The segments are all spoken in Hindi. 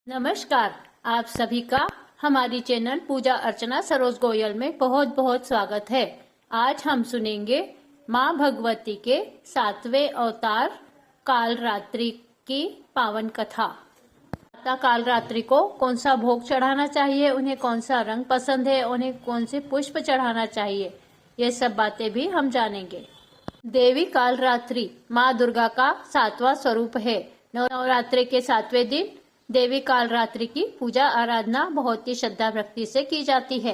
नमस्कार, आप सभी का हमारी चैनल पूजा अर्चना सरोज गोयल में बहुत बहुत स्वागत है। आज हम सुनेंगे माँ भगवती के 7वें अवतार कालरात्रि की पावन कथा। माता कालरात्रि को कौन सा भोग चढ़ाना चाहिए, उन्हें कौन सा रंग पसंद है, उन्हें कौन से पुष्प चढ़ाना चाहिए, ये सब बातें भी हम जानेंगे। देवी कालरात्रि माँ दुर्गा का 7वां स्वरूप है। नवरात्रि के 7वें दिन देवी कालरात्रि की पूजा आराधना बहुत ही श्रद्धा भक्ति से की जाती है।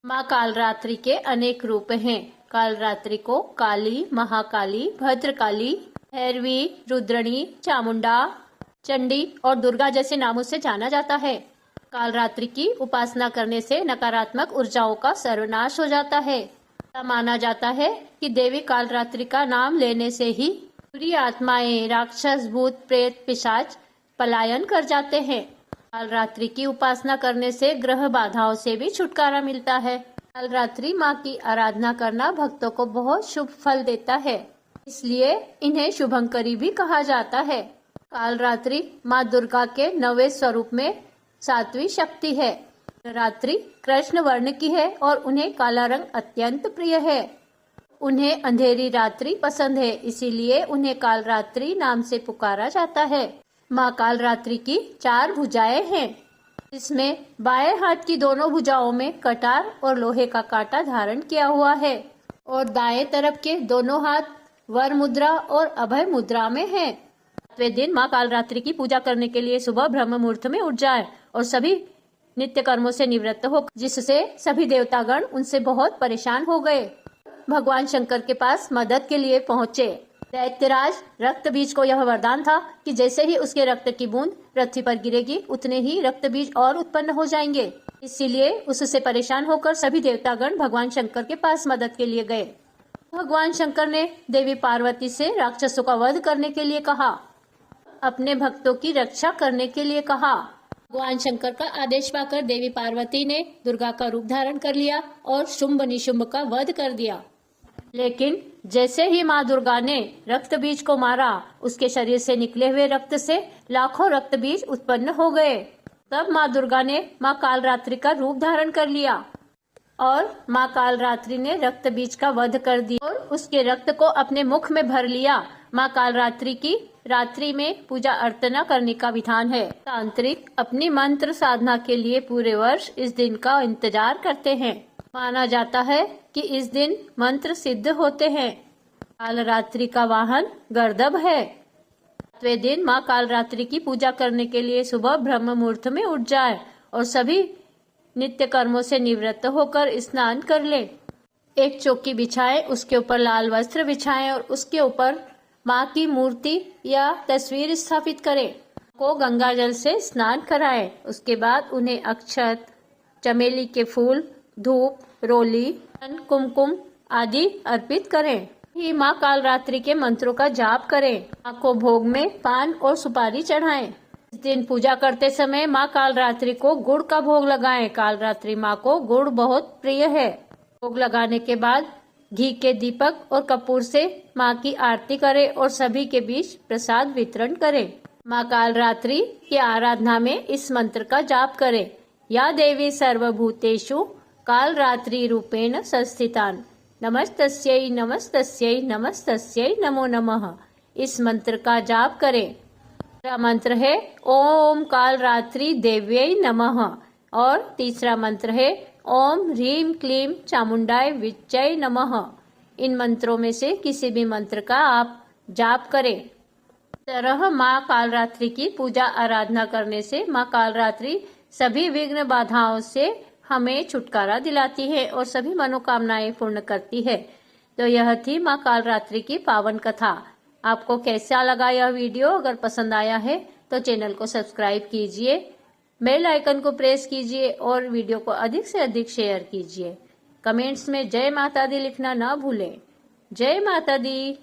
माँ कालरात्रि के अनेक रूप हैं। कालरात्रि को काली, महाकाली, भद्रकाली, भैरवी, रुद्रणी, चामुंडा, चंडी और दुर्गा जैसे नामों से जाना जाता है। कालरात्रि की उपासना करने से नकारात्मक ऊर्जाओं का सर्वनाश हो जाता है। माना जाता है कि देवी कालरात्रि का नाम लेने से ही बुरी आत्माएं, राक्षस, भूत, प्रेत, पिशाच पलायन कर जाते हैं। कालरात्रि की उपासना करने से ग्रह बाधाओं से भी छुटकारा मिलता है। कालरात्रि माँ की आराधना करना भक्तों को बहुत शुभ फल देता है, इसलिए इन्हें शुभंकरी भी कहा जाता है। कालरात्रि माँ दुर्गा के 9वें स्वरूप में 7वीं शक्ति है। रात्रि कृष्ण वर्ण की है और उन्हें काला रंग अत्यंत प्रिय है। उन्हें अंधेरी रात्रि पसंद है, इसीलिए उन्हें कालरात्रि नाम से पुकारा जाता है। माँ कालरात्रि की 4 भुजाएं हैं, जिसमें बाएं हाथ की दोनों भुजाओं में कटार और लोहे का कांटा धारण किया हुआ है और दाएं तरफ के दोनों हाथ वर मुद्रा और अभय मुद्रा में हैं। 7वें दिन माँ कालरात्रि की पूजा करने के लिए सुबह ब्रह्म मुहूर्त में उठ जाए और सभी नित्य कर्मों से निवृत्त हो, जिससे सभी देवतागण उनसे बहुत परेशान हो गए। भगवान शंकर के पास मदद के लिए पहुँचे। दैत्यराज रक्त बीज को यह वरदान था कि जैसे ही उसके रक्त की बूंद पृथ्वी पर गिरेगी, उतने ही रक्त बीज और उत्पन्न हो जाएंगे। इसीलिए उससे परेशान होकर सभी देवतागण भगवान शंकर के पास मदद के लिए गए। भगवान शंकर ने देवी पार्वती से राक्षसों का वध करने के लिए कहा, अपने भक्तों की रक्षा करने के लिए कहा। भगवान शंकर का आदेश पाकर देवी पार्वती ने दुर्गा का रूप धारण कर लिया और शुंभ निशुंभ का वध कर दिया। लेकिन जैसे ही माँ दुर्गा ने रक्त बीज को मारा, उसके शरीर से निकले हुए रक्त से लाखों रक्त बीज उत्पन्न हो गए। तब माँ दुर्गा ने माँ कालरात्रि का रूप धारण कर लिया और माँ कालरात्रि ने रक्त बीज का वध कर दिया और उसके रक्त को अपने मुख में भर लिया। माँ कालरात्रि की रात्रि में पूजा अर्चना करने का विधान है। तांत्रिक अपनी मंत्र साधना के लिए पूरे वर्ष इस दिन का इंतजार करते हैं। माना जाता है कि इस दिन मंत्र सिद्ध होते हैं। कालरात्रि का वाहन गर्दभ है। 7वें दिन माँ कालरात्रि की पूजा करने के लिए सुबह ब्रह्म मुहूर्त में उठ जाए और सभी नित्य कर्मों से निवृत्त होकर स्नान कर ले। एक चौकी बिछाएं, उसके ऊपर लाल वस्त्र बिछाएं और उसके ऊपर माँ की मूर्ति या तस्वीर स्थापित करें। को गंगा जल से स्नान कराएं। उसके बाद उन्हें अक्षत, चमेली के फूल, धूप, रोली, कुमकुम आदि अर्पित करें। ही माँ कालरात्रि के मंत्रों का जाप करें। माँ को भोग में पान और सुपारी चढ़ाएं। इस दिन पूजा करते समय माँ कालरात्रि को गुड़ का भोग लगाएं। कालरात्रि माँ को गुड़ बहुत प्रिय है। भोग लगाने के बाद घी के दीपक और कपूर से माँ की आरती करें और सभी के बीच प्रसाद वितरण करें। माँ कालरात्रि की आराधना में इस मंत्र का जाप करें। या देवी सर्वभूतेषु कालरात्रि रूपेण संस्थितान नमस्तस्यै नमस्तस्यै नमस्तस्यै नमो नमः। इस मंत्र का जाप करें। दूसरा मंत्र है ओम कालरात्रि देव्यै नमः और तीसरा मंत्र है ओम ह्रीम क्लीम चामुंडाय विच्चै नमः। इन मंत्रों में से किसी भी मंत्र का आप जाप करें। इस तरह माँ कालरात्रि की पूजा आराधना करने से माँ कालरात्रि सभी विघ्न बाधाओं से हमें छुटकारा दिलाती है और सभी मनोकामनाएं पूर्ण करती है। तो यह थी माँ कालरात्रि की पावन कथा। आपको कैसा लगा यह वीडियो? अगर पसंद आया है तो चैनल को सब्सक्राइब कीजिए, बेल आइकन को प्रेस कीजिए और वीडियो को अधिक से अधिक शेयर कीजिए। कमेंट्स में जय माता दी लिखना ना भूलें। जय माता दी।